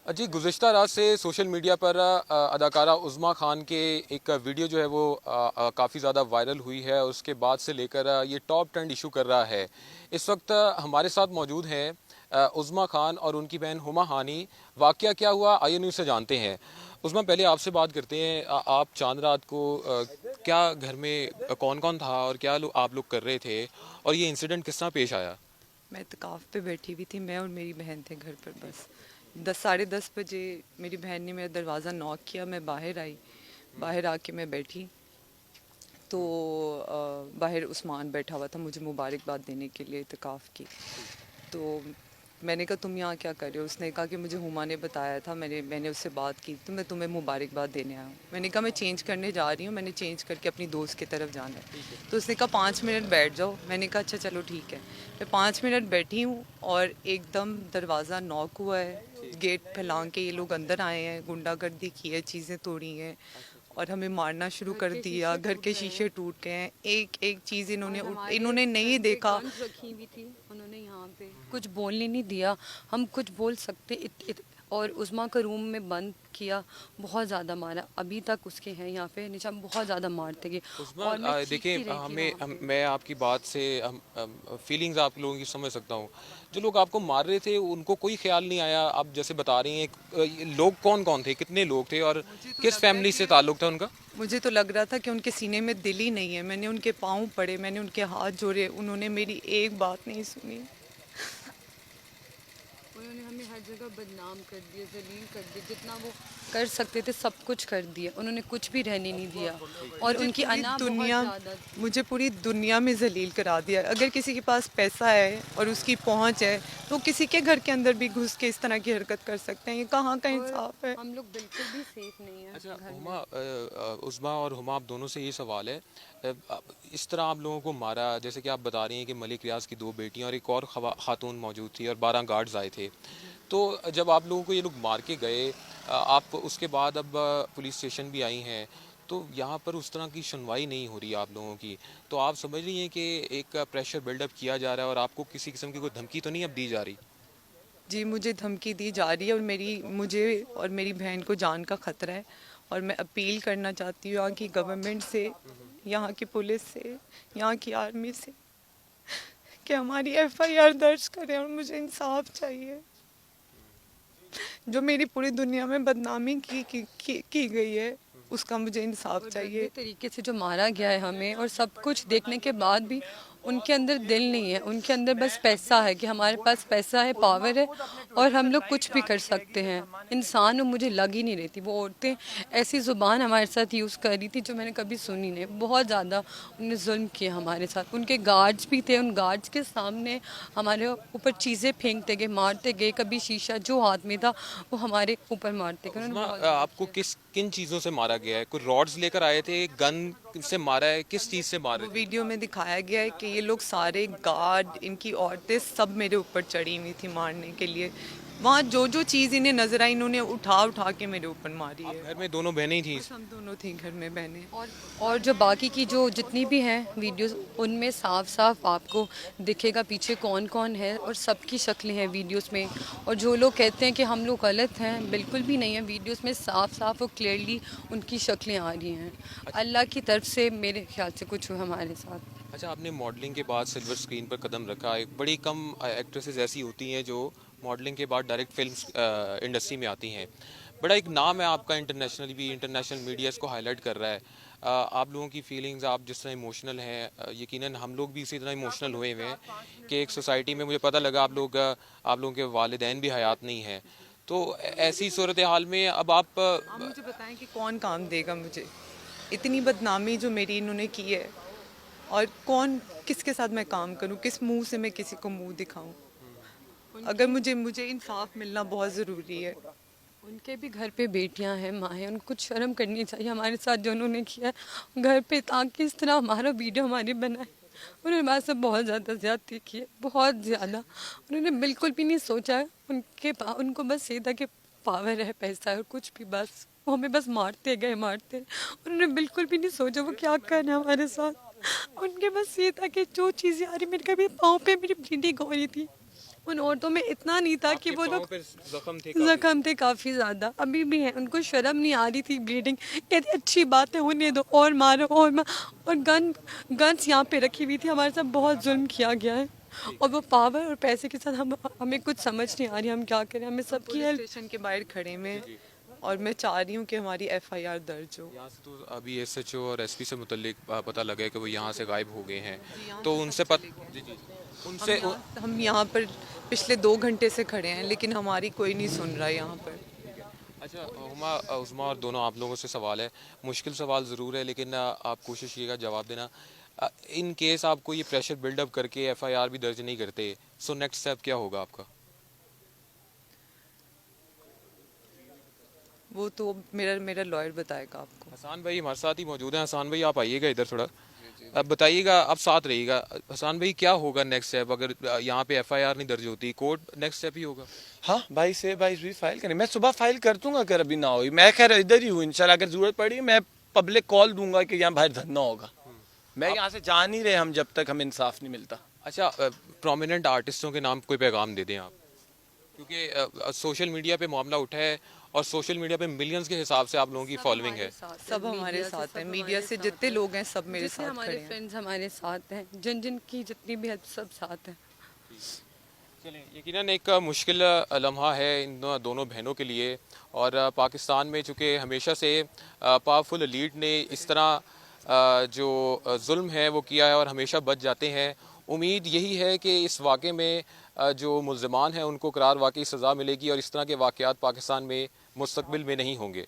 जी, गुज़िश्ता रात से social media पर अदाकारा उज़्मा खान के एक वीडियो जो है वो काफ़ी ज़्यादा वायरल हुई है। उसके बाद से लेकर ये टॉप ट्रेंड इशू कर रहा है। इस वक्त हमारे साथ मौजूद हैं उज़्मा खान और उनकी बहन हुमा हानी। वाक़या क्या हुआ, आइए न्यूज़ से जानते हैं। उज़्मा, पहले आपसे बात करते हैं। आप चांद रात को क्या घर में कौन कौन था और क्या आप लोग कर रहे थे, और ये इंसिडेंट किस तरह पेश आया? मैं इत्तेकाफ़ पे बैठी हुई थी। मैं और मेरी बहन थे घर पर। बस 10 साढ़े 10 बजे मेरी बहन ने मेरा दरवाज़ा नॉक किया। मैं बाहर आई। बाहर आके मैं बैठी तो बाहर उस्मान बैठा हुआ था मुझे मुबारकबाद देने के लिए इत्तेकाफ़ की। तो मैंने कहा तुम यहाँ क्या कर रहे हो? उसने कहा कि मुझे हुमा ने बताया था, मैंने उससे बात की तो मैं तुम्हें मुबारकबाद देने आया हूँ। मैंने कहा मैं चेंज करने जा रही हूँ, मैंने चेंज करके अपनी दोस्त की तरफ जाना है। तो उसने कहा 5 मिनट बैठ जाओ। मैंने कहा अच्छा चलो ठीक है। मैं 5 मिनट बैठी हूँ और एकदम दरवाज़ा नॉक हुआ है। गेट फैलांग के ये लोग अंदर आए हैं, गुंडागर्दी की है, चीज़ें तोड़ी हैं और हमें मारना शुरू कर दिया। घर के शीशे टूट गए हैं। एक एक चीज़ इन्होंने नहीं देखा। रखी हुई थी उन्होंने यहाँ पे, कुछ बोलने नहीं दिया। हम कुछ बोल सकते और उस्मा को रूम में बंद किया। बहुत ज़्यादा मारा, अभी तक उसके हैं यहाँ पे निशान, बहुत ज़्यादा मारते गए। उस्मा, और मैं देखिए, चीखती रही थी वहाँ पे। मैं आपकी बात से फीलिंग्स आप लोगों की समझ सकता हूँ। जो लोग आपको मार रहे थे उनको कोई ख्याल नहीं आया? आप जैसे बता रही हैं, ये लोग कौन कौन थे, कितने लोग थे और मुझे तो किस लग रहा है फैमिली से कि ताल्लुक था उनका? मुझे तो लग रहा था कि उनके सीने में दिल ही नहीं है। मैंने उनके पाँव पड़े, मैंने उनके हाथ जोड़े, उन्होंने मेरी एक बात नहीं सुनी। उन्होंने हमें हर जगह बदनाम कर दिया, जलील कर दिया। जितना वो कर सकते थे सब कुछ कर दिया। उन्होंने कुछ भी रहने नहीं दिया। और मुझे उनकी पूरी अना बहुत दुनिया ज़्यादा थी। मुझे पूरी दुनिया में ज़लील करा दिया। अगर किसी के पास पैसा है और उसकी पहुंच है तो किसी के घर के अंदर भी घुस के इस तरह की हरकत कर सकते हैं। ये कहाँ का और इंसाफ है? हम लोग बिल्कुल भी सेफ नहीं है अच्छा, घर हुमा, में। उस्मा और हुमा, आप दोनों से ये सवाल है। इस तरह आप लोगों को मारा, जैसे कि आप बता रही हैं कि मलिक रियाज की दो बेटियां और एक और खातून मौजूद थी और 12 गार्ड्स आए थे। तो जब आप लोगों को ये लोग मार के गए, आप उसके बाद अब पुलिस स्टेशन भी आई हैं, तो यहाँ पर उस तरह की सुनवाई नहीं हो रही आप लोगों की। तो आप समझ रही हैं कि एक प्रेशर बिल्डअप किया जा रहा है और आपको किसी किस्म की कोई धमकी तो नहीं अब दी जा रही? जी, मुझे धमकी दी जा रही है और मुझे और मेरी बहन को जान का खतरा है। और मैं अपील करना चाहती हूँ यहाँ की गवर्नमेंट से, यहाँ की पुलिस से, यहाँ की आर्मी से कि हमारी एफआईआर दर्ज करें और मुझे इंसाफ चाहिए। जो मेरी पूरी दुनिया में बदनामी की गई है, उसका मुझे इंसाफ और गंदे चाहिए। तरीके से जो मारा गया है हमें, और सब कुछ देखने के बाद भी उनके अंदर दिल नहीं है। उनके अंदर बस पैसा है कि हमारे पास पैसा है, पावर है और हम लोग कुछ भी कर सकते हैं। इंसान वो मुझे लग ही नहीं रही थी। वो औरतें ऐसी ज़ुबान हमारे साथ यूज़ कर रही थी जो मैंने कभी सुनी नहीं। बहुत ज़्यादा उन्होंने जुल्म किया हमारे साथ। उनके गार्ड्स भी थे, उन गार्ड्स के सामने हमारे ऊपर चीज़ें फेंकते गए, मारते गए। कभी शीशा जो हाथ में था वो हमारे ऊपर मारते गए। उन्होंने उस्मा, बहुत ज़्यादा आपको किया। किन चीज़ों से मारा गया है? कोई रॉड्स लेकर आए थे, गन से मारा है, किस चीज़ से मार वो रहे थे? वीडियो में दिखाया गया है कि ये लोग सारे गार्ड, इनकी औरतें सब मेरे ऊपर चढ़ी हुई थी मारने के लिए। वहाँ जो जो चीज़ इन्हें नजर आई इन्होंने उठा उठा के मेरे ऊपर मारी आप है। घर में दोनों बहनें ही थीं? बस हम दोनों थी घर में बहनें। और और जो बाकी की जो जितनी भी हैं वीडियोस, उनमें साफ साफ आपको दिखेगा पीछे कौन कौन है और सबकी शक्लें हैं वीडियोस में। और जो लोग कहते हैं कि हम लोग गलत हैं, बिल्कुल भी नहीं है। वीडियोस में साफ साफ और क्लियरली उनकी शक्लें आ रही हैं। अच्छा। अल्लाह की तरफ से मेरे ख्याल से कुछ हुआ हमारे साथ। अच्छा, आपने मॉडलिंग के बाद सिल्वर स्क्रीन पर कदम रखा। एक बड़ी कम एक्ट्रेसेस ऐसी होती हैं जो मॉडलिंग के बाद डायरेक्ट फिल्म इंडस्ट्री में आती हैं। बड़ा एक नाम है आपका, इंटरनेशनली भी, इंटरनेशनल मीडिया इसको हाईलाइट कर रहा है। आप लोगों की फीलिंग्स, आप जिस तरह इमोशनल हैं, यकीनन हम लोग भी इसी तरह इमोशनल हुए हुए हैं कि एक सोसाइटी में मुझे पता लगा आप लोगों के वालिदैन भी हयात नहीं हैं। तो ऐसी सूरत हाल में अब आप आप मुझे बताएं कि कौन काम देगा मुझे? इतनी बदनामी जो मेरी इन्होंने की है, और कौन, किसके साथ मैं काम करूं? किस मुंह से मैं किसी को मुंह दिखाऊं? अगर उनके मुझे मुझे इंसाफ मिलना बहुत ज़रूरी है। उनके भी घर पे बेटियां हैं, माँ हैं। उनको कुछ शर्म करनी चाहिए हमारे साथ जो उन्होंने किया है घर पे, ताकि इस तरह हमारा वीडियो हमारी बनाए। उन्होंने हमारे साथ बहुत ज़्यादा ज्यादती की है, बहुत ज़्यादा। उन्होंने बिल्कुल भी नहीं सोचा है। उनको बस ये था कि पावर है, पैसा है और कुछ भी, बस वो हमें बस मारते गए, मारते। उन्होंने बिल्कुल भी नहीं सोचा वो क्या कर रहे हैं हमारे साथ। उनके बस ये था कि जो चीज़ें आ रही, मेरे कभी पाँव पे मेरी ब्लीडिंग हो रही थी, उन औरतों में इतना नहीं था कि वो लोग जख्म थे काफ़ी ज़्यादा, अभी भी हैं। उनको शर्म नहीं आ रही थी, ब्लीडिंग कहती अच्छी बात है होने दो, और मारो और गन्स यहाँ पे रखी हुई थी। हमारे साथ बहुत जुल्म किया गया है और वो पावर और पैसे के साथ हमें कुछ समझ नहीं आ रही हम क्या करें। हमें सबकी पुलिस हेल्प स्टेशन के बाहर खड़े में और मैं चाह रही हूँ कि हमारी एफआईआर दर्ज हो। यहाँ से तो अभी एसएचओ और एसपी से मुतल्लिक पता लगा है कि वो यहाँ से गायब हो गए हैं, तो उनसे जी जी उनसे हम यहाँ पर पिछले 2 घंटे से खड़े हैं लेकिन हमारी कोई नहीं सुन रहा है यहाँ पर। अच्छा हुमा उस्मा और दोनों आप लोगों से सवाल है, मुश्किल सवाल ज़रूर है लेकिन आप कोशिश कीजिएगा जवाब देना। इन केस आपको ये प्रेशर बिल्डअप करके एफआईआर भी दर्ज नहीं करते, सो नेक्स्ट स्टेप क्या होगा आपका? वो तो मेरा लॉयर बताएगा आपको। हसान भाई हमारे साथ ही मौजूद हैं। हसान भाई आप आइएगा इधर थोड़ा, अब बताइएगा, आप साथ रहिएगा। हसान भाई क्या होगा नेक्स्ट स्टेप अगर यहाँ पे एफआईआर नहीं दर्ज होती? कोर्ट नेक्स्ट स्टेप ही होगा। हाँ 22 भी फाइल करें, मैं सुबह फाइल कर दूंगा अगर अभी ना हुई। मैं खैर इधर ही हूँ, इंशाल्लाह अगर जरूरत पड़ी मैं पब्लिक कॉल दूंगा कि यहाँ बाहर धरना होगा। मैं यहाँ से जा नहीं रहे हम जब तक हमें इंसाफ नहीं मिलता। अच्छा प्रोमिनेंट आर्टिस्टों के नाम कोई पैगाम दे दें आप, क्योंकि सोशल मीडिया पे मामला उठा है और सोशल मीडिया पे मिलियंस के हिसाब से आप लोगों की फॉलोइंग है। सब हमारे साथ हैं, मीडिया से जितने लोग हैं सब मेरे जितने साथ खड़े हमारे हैं। फ्रेंड्स हमारे साथ हैं, जिन की जितनी भी हेल्प सब साथ हैं। चलें, यकीनन एक मुश्किल लम्हा है इन दोनों बहनों के लिए, और पाकिस्तान में चूँकि हमेशा से पावरफुल लीड ने इस तरह जो जुल्म है वो किया है और हमेशा बच जाते हैं। उम्मीद यही है कि इस वाक़े में जो मुल्ज़िमान हैं उनको करार वाकई सज़ा मिलेगी और इस तरह के वाक़यात पाकिस्तान में मुस्तकबिल में नहीं होंगे।